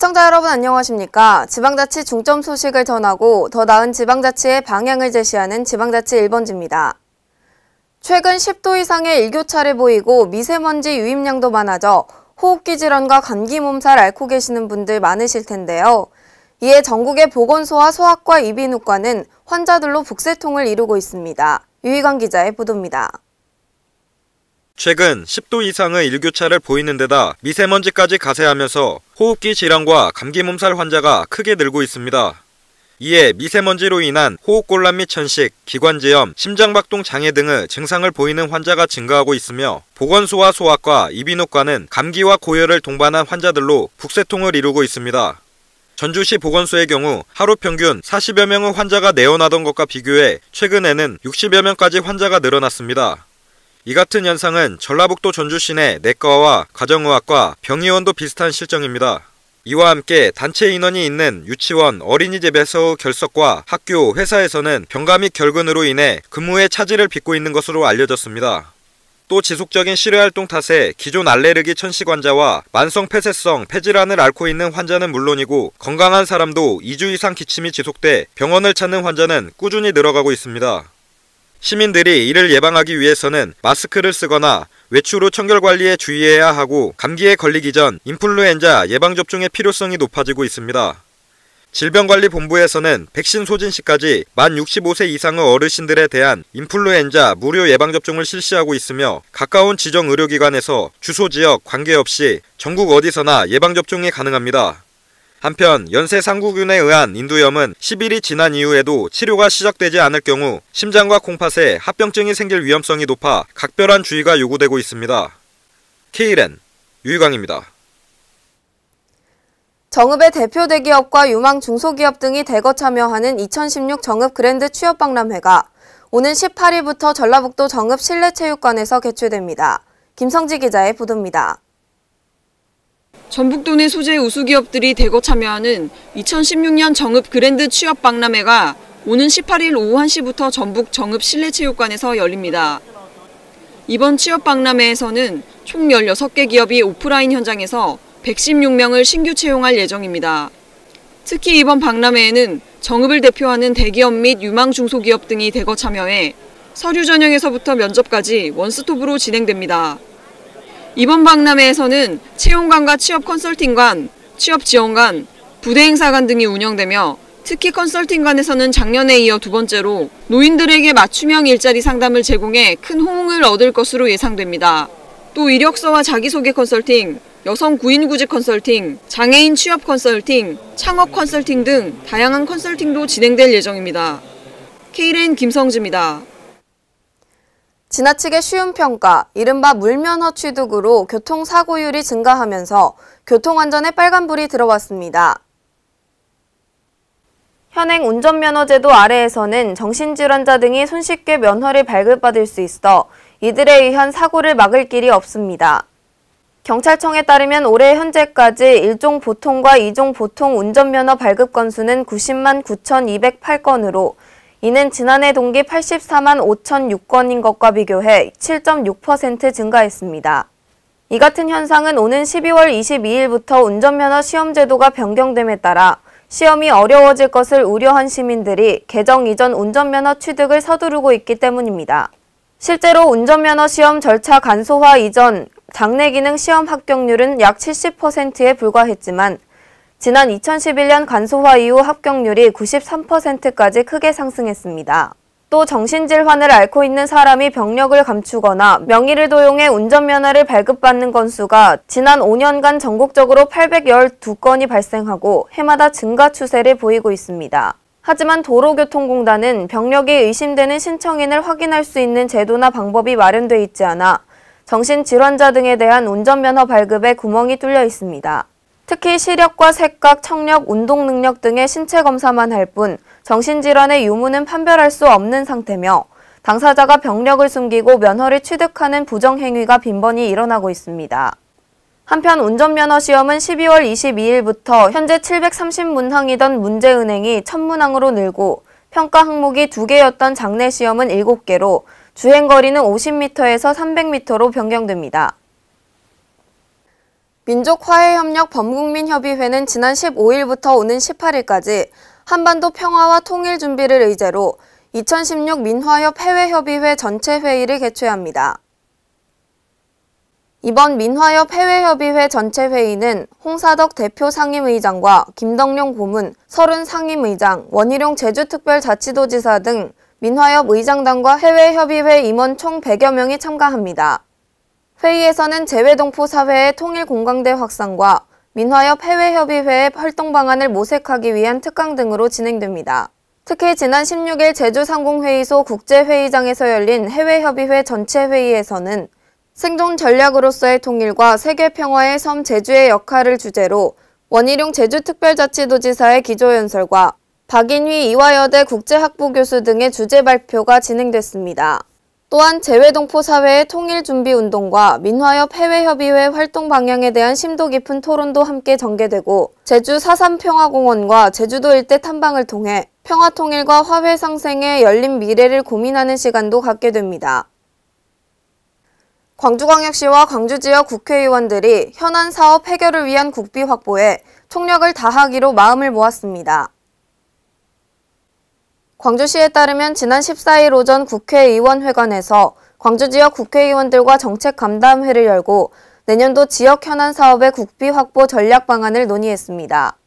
시청자 여러분 안녕하십니까? 지방자치 중점 소식을 전하고 더 나은 지방자치의 방향을 제시하는 지방자치 1번지입니다. 최근 10도 이상의 일교차를 보이고 미세먼지 유입량도 많아져 호흡기 질환과 감기 몸살 앓고 계시는 분들 많으실 텐데요. 이에 전국의 보건소와 소아과, 이비인후과는 환자들로 북새통을 이루고 있습니다. 유희관 기자의 보도입니다. 최근 10도 이상의 일교차를 보이는 데다 미세먼지까지 가세하면서 호흡기 질환과 감기 몸살 환자가 크게 늘고 있습니다. 이에 미세먼지로 인한 호흡곤란 및 천식, 기관지염, 심장박동 장애 등의 증상을 보이는 환자가 증가하고 있으며 보건소와 소아과, 이비인후과는 감기와 고열을 동반한 환자들로 북새통을 이루고 있습니다. 전주시 보건소의 경우 하루 평균 40여 명의 환자가 내원하던 것과 비교해 최근에는 60여 명까지 환자가 늘어났습니다. 이 같은 현상은 전라북도 전주시 내 내과와 가정의학과, 병의원도 비슷한 실정입니다. 이와 함께 단체 인원이 있는 유치원, 어린이집에서의 결석과 학교, 회사에서는 병가 및 결근으로 인해 근무에 차질을 빚고 있는 것으로 알려졌습니다. 또 지속적인 실외활동 탓에 기존 알레르기 천식 환자와 만성 폐쇄성 폐질환을 앓고 있는 환자는 물론이고 건강한 사람도 2주 이상 기침이 지속돼 병원을 찾는 환자는 꾸준히 늘어가고 있습니다. 시민들이 이를 예방하기 위해서는 마스크를 쓰거나 외출 후 청결관리에 주의해야 하고 감기에 걸리기 전 인플루엔자 예방접종의 필요성이 높아지고 있습니다. 질병관리본부에서는 백신 소진 시까지 만 65세 이상의 어르신들에 대한 인플루엔자 무료 예방접종을 실시하고 있으며 가까운 지정 의료기관에서 주소 지역 관계없이 전국 어디서나 예방접종이 가능합니다. 한편 연쇄 상구균에 의한 인두염은 10일이 지난 이후에도 치료가 시작되지 않을 경우 심장과 콩팥에 합병증이 생길 위험성이 높아 각별한 주의가 요구되고 있습니다. KLN 유희광입니다. 정읍의 대표 대기업과 유망 중소기업 등이 대거 참여하는 2016 정읍 그랜드 취업박람회가 오는 18일부터 전라북도 정읍 실내체육관에서 개최됩니다. 김성지 기자의 보도입니다. 전북도 내 소재 우수기업들이 대거 참여하는 2016년 정읍 그랜드 취업박람회가 오는 18일 오후 1시부터 전북 정읍 실내체육관에서 열립니다. 이번 취업박람회에서는 총 16개 기업이 오프라인 현장에서 116명을 신규 채용할 예정입니다. 특히 이번 박람회에는 정읍을 대표하는 대기업 및 유망 중소기업 등이 대거 참여해 서류 전형에서부터 면접까지 원스톱으로 진행됩니다. 이번 박람회에서는 채용관과 취업 컨설팅관, 취업 지원관, 부대 행사관 등이 운영되며 특히 컨설팅관에서는 작년에 이어 두 번째로 노인들에게 맞춤형 일자리 상담을 제공해 큰 호응을 얻을 것으로 예상됩니다. 또 이력서와 자기소개 컨설팅, 여성 구인 구직 컨설팅, 장애인 취업 컨설팅, 창업 컨설팅 등 다양한 컨설팅도 진행될 예정입니다. KLN 김성지입니다. 지나치게 쉬운 평가, 이른바 물면허 취득으로 교통사고율이 증가하면서 교통안전에 빨간불이 들어왔습니다. 현행 운전면허제도 아래에서는 정신질환자 등이 손쉽게 면허를 발급받을 수 있어 이들에 의한 사고를 막을 길이 없습니다. 경찰청에 따르면 올해 현재까지 1종 보통과 2종 보통 운전면허 발급 건수는 90만 9,208건으로 이는 지난해 동기 84만 5,006건인 것과 비교해 7.6% 증가했습니다. 이 같은 현상은 오는 12월 22일부터 운전면허 시험 제도가 변경됨에 따라 시험이 어려워질 것을 우려한 시민들이 개정 이전 운전면허 취득을 서두르고 있기 때문입니다. 실제로 운전면허 시험 절차 간소화 이전 장내 기능 시험 합격률은 약 70%에 불과했지만 지난 2011년 간소화 이후 합격률이 93%까지 크게 상승했습니다. 또 정신질환을 앓고 있는 사람이 병력을 감추거나 명의를 도용해 운전면허를 발급받는 건수가 지난 5년간 전국적으로 812건이 발생하고 해마다 증가 추세를 보이고 있습니다. 하지만 도로교통공단은 병력이 의심되는 신청인을 확인할 수 있는 제도나 방법이 마련돼 있지 않아 정신질환자 등에 대한 운전면허 발급에 구멍이 뚫려 있습니다. 특히 시력과 색각, 청력, 운동 능력 등의 신체 검사만 할 뿐 정신질환의 유무는 판별할 수 없는 상태며 당사자가 병력을 숨기고 면허를 취득하는 부정행위가 빈번히 일어나고 있습니다. 한편 운전면허 시험은 12월 22일부터 현재 730문항이던 문제은행이 1000문항으로 늘고 평가 항목이 2개였던 장내 시험은 7개로 주행거리는 50m에서 300m로 변경됩니다. 민족화해협력 범국민협의회는 지난 15일부터 오는 18일까지 한반도 평화와 통일 준비를 의제로 2016 민화협 해외협의회 전체 회의를 개최합니다. 이번 민화협 해외협의회 전체 회의는 홍사덕 대표 상임의장과 김덕룡 고문, 서른 상임의장, 원희룡 제주특별자치도지사 등 민화협 의장단과 해외협의회 임원 총 100여 명이 참가합니다. 회의에서는 재외동포 사회의 통일 공감대 확산과 민화협 해외협의회의 활동 방안을 모색하기 위한 특강 등으로 진행됩니다. 특히 지난 16일 제주상공회의소 국제회의장에서 열린 해외협의회 전체 회의에서는 생존 전략으로서의 통일과 세계 평화의 섬 제주의 역할을 주제로 원희룡 제주특별자치도지사의 기조연설과 박인휘 이화여대 국제학부교수 등의 주제 발표가 진행됐습니다. 또한 재외동포 사회의 통일준비운동과 민화협 해외협의회 활동 방향에 대한 심도 깊은 토론도 함께 전개되고 제주 4.3 평화공원과 제주도 일대 탐방을 통해 평화통일과 화해 상생의 열린 미래를 고민하는 시간도 갖게 됩니다. 광주광역시와 광주지역 국회의원들이 현안 사업 해결을 위한 국비 확보에 총력을 다하기로 마음을 모았습니다. 광주시에 따르면 지난 14일 오전 국회의원회관에서 광주지역 국회의원들과 정책감담회를 열고 내년도 지역 현안 사업의 국비 확보 전략 방안을 논의했습니다.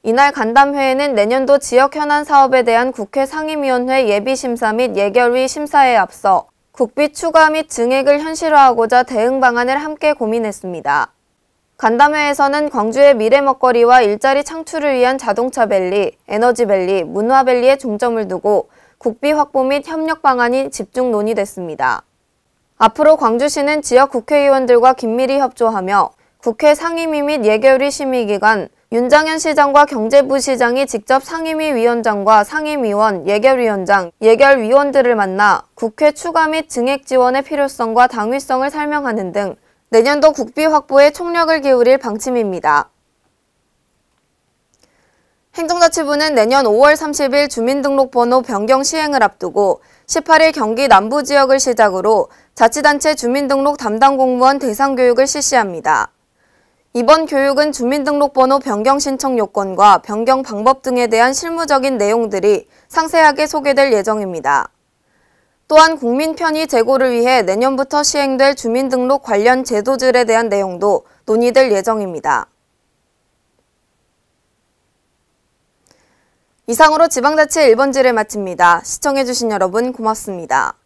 이날 간담회에는 내년도 지역 현안 사업에 대한 국회 상임위원회 예비심사 및 예결위 심사에 앞서 국비 추가 및 증액을 현실화하고자 대응 방안을 함께 고민했습니다. 간담회에서는 광주의 미래 먹거리와 일자리 창출을 위한 자동차밸리, 에너지밸리, 문화밸리에 중점을 두고 국비 확보 및 협력 방안이 집중 논의됐습니다. 앞으로 광주시는 지역 국회의원들과 긴밀히 협조하며 국회 상임위 및 예결위 심의기관, 윤장현 시장과 경제부 시장이 직접 상임위 위원장과 상임위원, 예결위원장, 예결위원들을 만나 국회 추가 및 증액 지원의 필요성과 당위성을 설명하는 등 내년도 국비 확보에 총력을 기울일 방침입니다. 행정자치부는 내년 5월 30일 주민등록번호 변경 시행을 앞두고 18일 경기 남부지역을 시작으로 자치단체 주민등록 담당 공무원 대상 교육을 실시합니다. 이번 교육은 주민등록번호 변경 신청 요건과 변경 방법 등에 대한 실무적인 내용들이 상세하게 소개될 예정입니다. 또한 국민 편의 제고를 위해 내년부터 시행될 주민등록 관련 제도들에 대한 내용도 논의될 예정입니다. 이상으로 지방자치 1번지를 마칩니다. 시청해주신 여러분 고맙습니다.